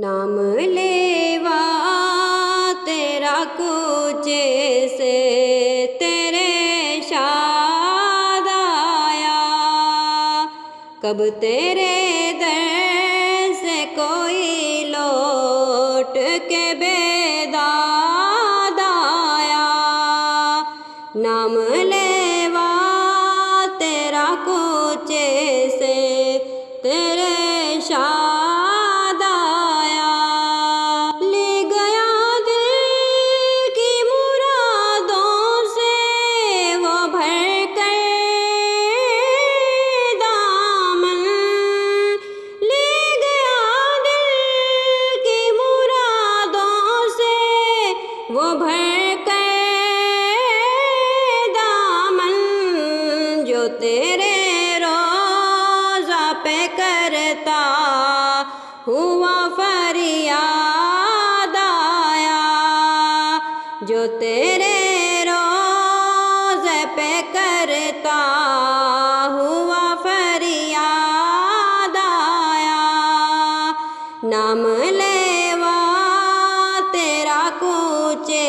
نام لیوا تیرا کوچے سے تیرے شاد آیا، کب تیرے در سے کوئی لوٹ کے بیداد آیا۔ نام لیوا تیرا کوچے سے تیرے شاد آیا، لے گیا دل کی مرادوں سے وہ بھر کر دامن، لے گیا دل کی مرادوں سے وہ بھر کر دامن، جو تیرے روضہ پہ کرتا ہوا فریاد آیا، جو تیرے روضے پہ کرتا ہوا فریاد آیا۔ نام لیوا تیرا کوچے